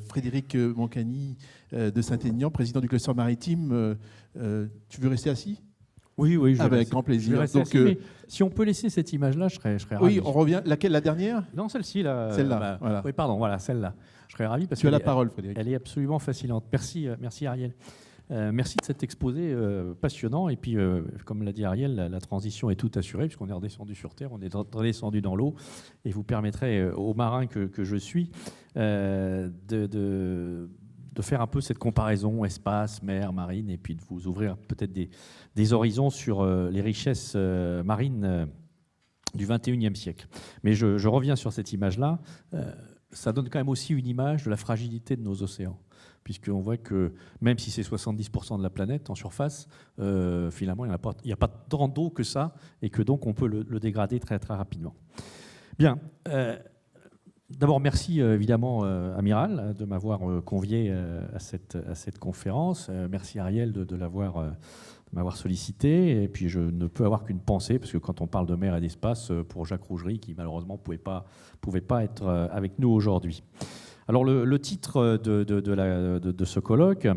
Frédéric Mancani de Saint-Aignan, président du cluster maritime. Tu veux rester assis ? Oui, je vais avec grand plaisir. Donc, mais si on peut laisser cette image-là, je serais ravi. Oui, on revient. Laquelle, la dernière ? Non, celle-ci. Celle-là. Voilà. Oui, pardon, voilà, celle-là. Je serais ravi parce tu as la parole, Frédéric. Elle est absolument fascinante. Merci Ariel. Merci de cet exposé passionnant. Et puis, comme l'a dit Ariel, la transition est toute assurée puisqu'on est redescendu sur Terre, on est redescendu dans l'eau. Et vous permettrez aux marins que je suis de faire un peu cette comparaison espace, mer, marine, et puis de vous ouvrir peut-être des horizons sur les richesses marines du XXIe siècle. Mais je reviens sur cette image-là. Ça donne quand même aussi une image de la fragilité de nos océans, puisqu'on voit que même si c'est 70% de la planète en surface, finalement, il n'y a pas tant d'eau que ça, et que donc on peut le dégrader très, très rapidement. Bien. D'abord, merci évidemment, Amiral, de m'avoir convié à cette conférence. Merci Ariel de m'avoir sollicité. Et puis, je ne peux avoir qu'une pensée, parce que quand on parle de mer et d'espace, pour Jacques Rougerie, qui malheureusement ne pouvait pas être avec nous aujourd'hui. Alors, le titre de ce colloque,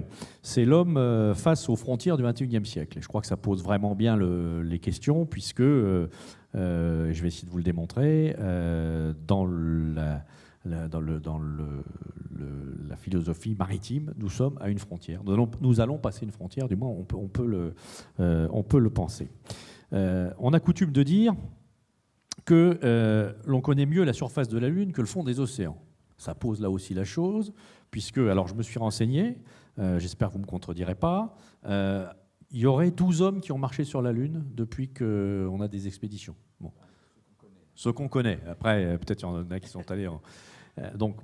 c'est « L'homme face aux frontières du XXIe siècle ». Et je crois que ça pose vraiment bien les questions, puisque, je vais essayer de vous le démontrer, dans la philosophie maritime, nous sommes à une frontière. Nous allons passer une frontière, du moins on peut le penser. On a coutume de dire que l'on connaît mieux la surface de la Lune que le fond des océans. Ça pose là aussi la chose, puisque, alors je me suis renseigné, j'espère que vous ne me contredirez pas, il y aurait 12 hommes qui ont marché sur la Lune depuis qu'on a des expéditions. Bon. Ceux qu'on connaît. Après, peut-être qu'il y en a qui sont allés... Donc,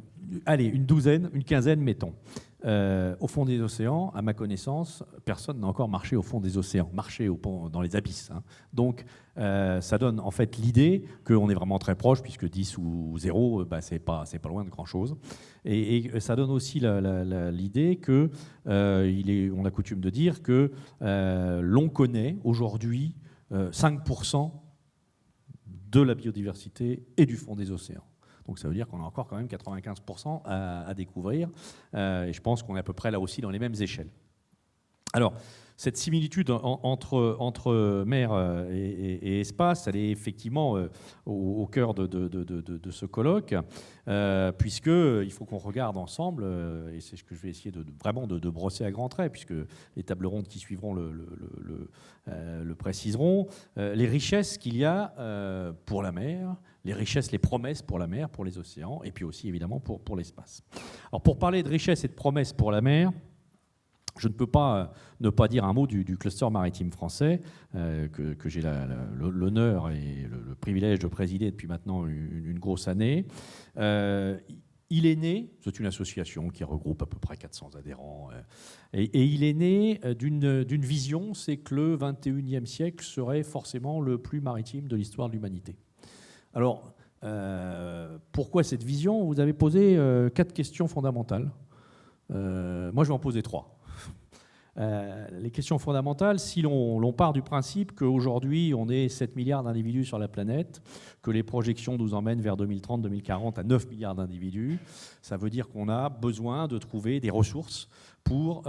allez, une quinzaine, mettons. Au fond des océans, à ma connaissance, personne n'a encore marché au fond des océans, dans les abysses. Hein. Donc, ça donne en fait l'idée qu'on est vraiment très proche, puisque 10 ou 0, c'est pas loin de grand-chose. Et ça donne aussi l'idée que, on a coutume de dire que l'on connaît aujourd'hui 5% de la biodiversité et du fond des océans. Donc ça veut dire qu'on a encore quand même 95% à découvrir. Et je pense qu'on est à peu près là aussi dans les mêmes échelles. Alors, cette similitude entre mer et espace, elle est effectivement au cœur de ce colloque, puisqu'il faut qu'on regarde ensemble, et c'est ce que je vais essayer vraiment de brosser à grands traits, puisque les tables rondes qui suivront le préciseront, les richesses qu'il y a pour la mer, les richesses, les promesses pour la mer, pour les océans, et puis aussi évidemment pour l'espace. Alors pour parler de richesses et de promesses pour la mer, je ne peux pas ne pas dire un mot du cluster maritime français, que j'ai l'honneur et le privilège de présider depuis maintenant une grosse année. Il est né, c'est une association qui regroupe à peu près 400 adhérents, et il est né d'une vision, c'est que le XXIe siècle serait forcément le plus maritime de l'histoire de l'humanité. Alors, pourquoi cette vision ? Vous avez posé 4 questions fondamentales. Moi, je vais en poser 3. Les questions fondamentales, si l'on part du principe qu'aujourd'hui, on est 7 milliards d'individus sur la planète, que les projections nous emmènent vers 2030-2040 à 9 milliards d'individus, ça veut dire qu'on a besoin de trouver des ressources pour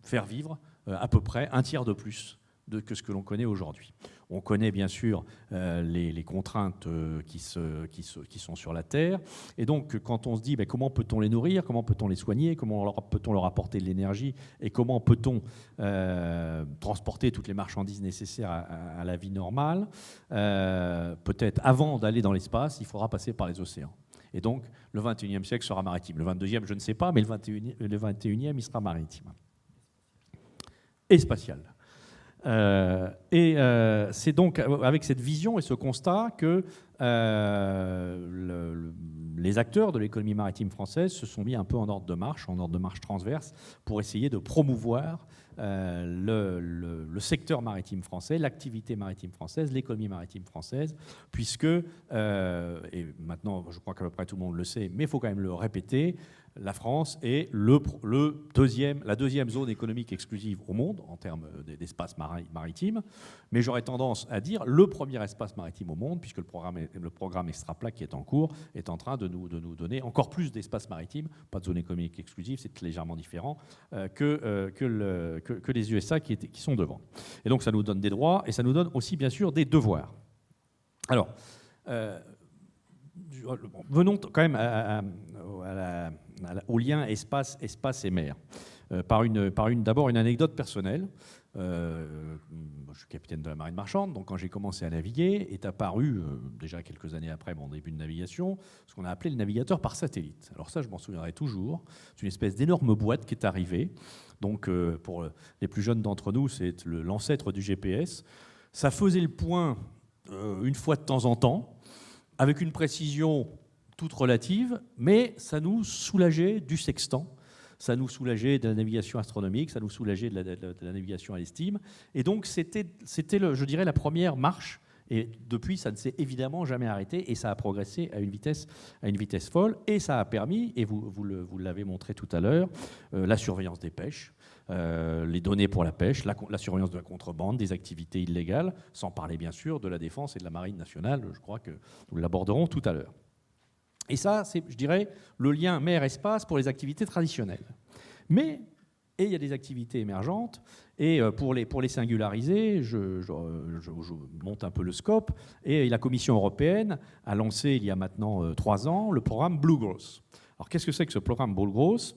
faire vivre à peu près un tiers de plus que ce que l'on connaît aujourd'hui. On connaît bien sûr les contraintes qui sont sur la Terre. Et donc, quand on se dit comment peut-on les nourrir, comment peut-on les soigner, comment peut-on leur apporter de l'énergie et comment peut-on transporter toutes les marchandises nécessaires à la vie normale, peut-être avant d'aller dans l'espace, il faudra passer par les océans. Et donc, le 21e siècle sera maritime. Le 22e, je ne sais pas, mais le 21e, il sera maritime. Et spatial. C'est donc avec cette vision et ce constat que les acteurs de l'économie maritime française se sont mis un peu en ordre de marche transverse, pour essayer de promouvoir le secteur maritime français, l'activité maritime française, l'économie maritime française, puisque, et maintenant je crois qu'à peu près tout le monde le sait, mais il faut quand même le répéter, la France est la deuxième zone économique exclusive au monde en termes d'espace maritime, mais j'aurais tendance à dire le premier espace maritime au monde, puisque le programme Extraplat qui est en cours est en train de nous donner encore plus d'espace maritime, pas de zone économique exclusive, c'est légèrement différent, que les USA qui sont devant. Et donc ça nous donne des droits et ça nous donne aussi bien sûr des devoirs. Alors, venons quand même au lien espace et mer, d'abord une anecdote personnelle. Je suis capitaine de la marine marchande, donc quand j'ai commencé à naviguer, est apparu, déjà quelques années après mon début de navigation, ce qu'on a appelé le navigateur par satellite. Alors ça, je m'en souviendrai toujours. C'est une espèce d'énorme boîte qui est arrivée. Donc pour les plus jeunes d'entre nous, c'est l'ancêtre du GPS. Ça faisait le point une fois de temps en temps, avec une précision toute relative, mais ça nous soulageait du sextant, ça nous soulageait de la navigation astronomique, ça nous soulageait de la navigation à l'estime. Et donc c'était je dirais, la première marche. Et depuis, ça ne s'est évidemment jamais arrêté et ça a progressé à une vitesse folle. Et ça a permis, et vous l'avez montré tout à l'heure, la surveillance des pêches, les données pour la pêche, la surveillance de la contrebande, des activités illégales, sans parler bien sûr de la défense et de la marine nationale. Je crois que nous l'aborderons tout à l'heure. Et ça, c'est, je dirais, le lien mer-espace pour les activités traditionnelles. Mais il y a des activités émergentes, et pour les singulariser, je monte un peu le scope, et la Commission européenne a lancé, il y a maintenant 3 ans, le programme Blue Growth. Alors qu'est-ce que c'est que ce programme Blue Growth ?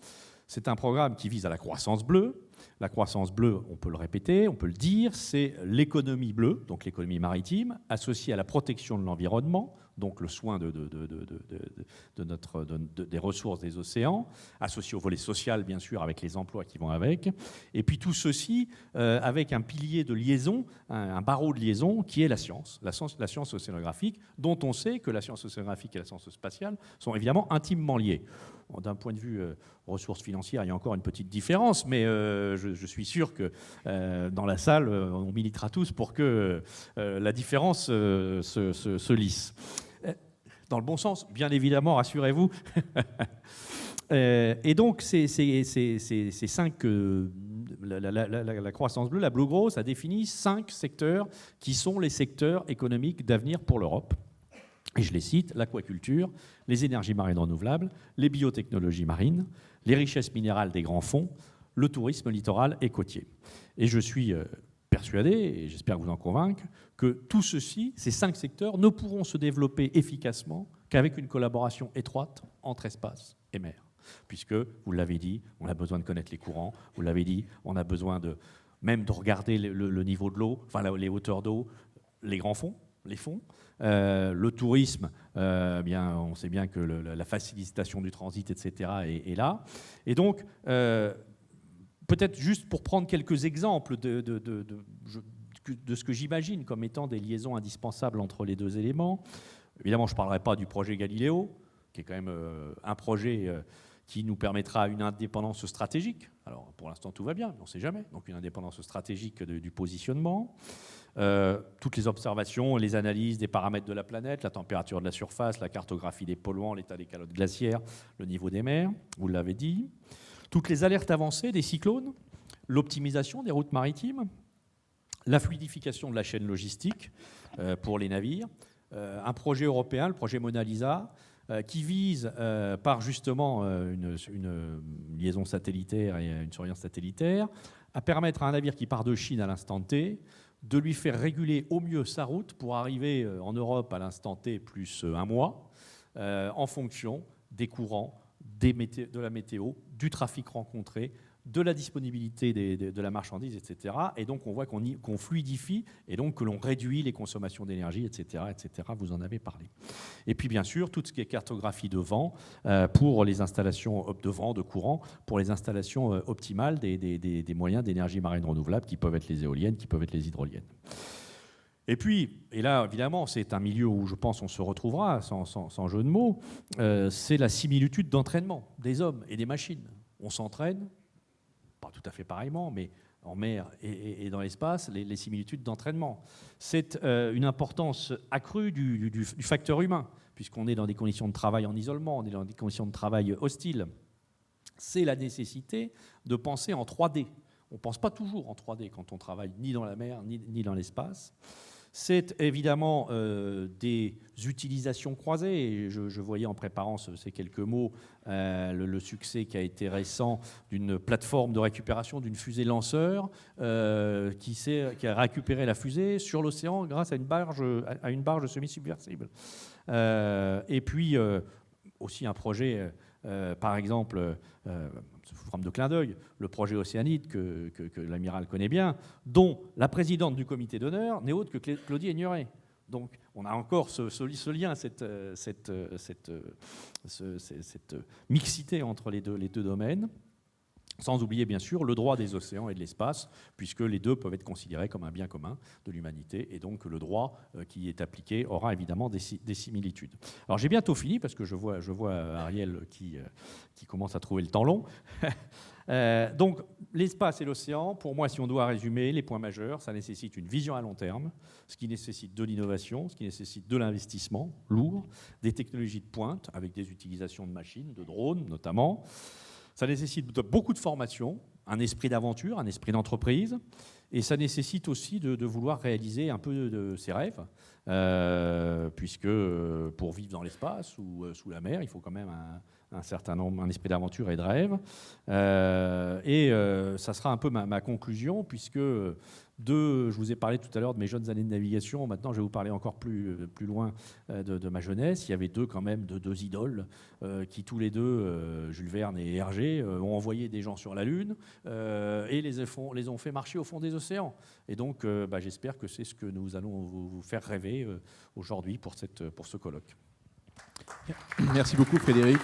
C'est un programme qui vise à la croissance bleue. La croissance bleue, on peut le répéter, on peut le dire, c'est l'économie bleue, donc l'économie maritime, associée à la protection de l'environnement, donc le soin des ressources des océans, associé au volet social, bien sûr, avec les emplois qui vont avec. Et puis tout ceci avec un pilier de liaison, un barreau de liaison, qui est la science océanographique, dont on sait que la science océanographique et la science spatiale sont évidemment intimement liées. Bon, d'un point de vue ressources financières, il y a encore une petite différence, mais je suis sûr que dans la salle, on militera tous pour que la différence se lisse. Dans le bon sens, bien évidemment, rassurez-vous. Et donc, la croissance bleue, la Blue Growth, a défini 5 secteurs qui sont les secteurs économiques d'avenir pour l'Europe. Et je les cite: l'aquaculture, les énergies marines renouvelables, les biotechnologies marines, les richesses minérales des grands fonds, le tourisme littoral et côtier. Et je suis persuadé, et j'espère vous en convaincre, que tout ceci, ces 5 secteurs, ne pourront se développer efficacement qu'avec une collaboration étroite entre espace et mer. Puisque, vous l'avez dit, on a besoin de connaître les courants, vous l'avez dit, on a besoin même de regarder le niveau de l'eau, enfin les hauteurs d'eau, les grands fonds, les fonds. Le tourisme, on sait bien que la facilitation du transit, etc., est là. Et donc, peut-être juste pour prendre quelques exemples de ce que j'imagine comme étant des liaisons indispensables entre les deux éléments. Évidemment, je ne parlerai pas du projet Galileo, qui est quand même un projet qui nous permettra une indépendance stratégique. Alors, pour l'instant, tout va bien, mais on ne sait jamais. Donc, une indépendance stratégique du positionnement. Toutes les observations, les analyses des paramètres de la planète, la température de la surface, la cartographie des polluants, l'état des calottes glaciaires, le niveau des mers, vous l'avez dit. Toutes les alertes avancées des cyclones, l'optimisation des routes maritimes, la fluidification de la chaîne logistique pour les navires, un projet européen, le projet Mona Lisa, qui vise par justement une liaison satellitaire et une surveillance satellitaire à permettre à un navire qui part de Chine à l'instant T de lui faire réguler au mieux sa route pour arriver en Europe à l'instant T plus un mois en fonction des courants, de la météo, du trafic rencontré, de la disponibilité de la marchandise, etc. Et donc, on voit qu'on fluidifie et donc que l'on réduit les consommations d'énergie, etc., etc. Vous en avez parlé. Et puis, bien sûr, tout ce qui est cartographie de vent pour les installations de vent, de courant, pour les installations optimales des moyens d'énergie marine renouvelable qui peuvent être les éoliennes, qui peuvent être les hydroliennes. Et puis, et là, évidemment, c'est un milieu où je pense on se retrouvera, sans jeu de mots, c'est la similitude d'entraînement des hommes et des machines. On s'entraîne, pas tout à fait pareillement, mais en mer et dans l'espace, les similitudes d'entraînement. C'est une importance accrue du facteur humain, puisqu'on est dans des conditions de travail en isolement, on est dans des conditions de travail hostiles. c'est la nécessité de penser en 3D. On ne pense pas toujours en 3D quand on travaille ni dans la mer ni dans l'espace. C'est évidemment des utilisations croisées. Et je voyais en préparant ces quelques mots le succès qui a été récent d'une plateforme de récupération d'une fusée lanceur qui a récupéré la fusée sur l'océan grâce à une barge semi-submersible. Et puis aussi un projet, par exemple, sous forme de clin d'œil, le projet Océanide que l'amiral connaît bien, dont la présidente du comité d'honneur n'est autre que Claudie Aigneret. Donc on a encore ce lien, cette mixité entre les deux domaines. Sans oublier bien sûr le droit des océans et de l'espace, puisque les deux peuvent être considérés comme un bien commun de l'humanité, et donc le droit qui est appliqué aura évidemment des similitudes. Alors j'ai bientôt fini, parce que je vois Ariel qui commence à trouver le temps long. Donc l'espace et l'océan, pour moi, si on doit résumer les points majeurs, ça nécessite une vision à long terme, ce qui nécessite de l'innovation, ce qui nécessite de l'investissement lourd, des technologies de pointe, avec des utilisations de machines, de drones notamment. Ça nécessite beaucoup de formation, un esprit d'aventure, un esprit d'entreprise, et ça nécessite aussi de vouloir réaliser un peu de ses rêves, puisque pour vivre dans l'espace ou sous la mer, il faut quand même un certain nombre, un esprit d'aventure et de rêve. Ça sera un peu ma conclusion, puisque je vous ai parlé tout à l'heure de mes jeunes années de navigation. Maintenant, je vais vous parler encore plus loin de ma jeunesse. Il y avait quand même deux idoles qui, tous les deux, Jules Verne et Hergé, ont envoyé des gens sur la Lune et les ont fait marcher au fond des océans. Et donc, j'espère que c'est ce que nous allons vous faire rêver aujourd'hui pour ce colloque. Merci beaucoup, Frédéric.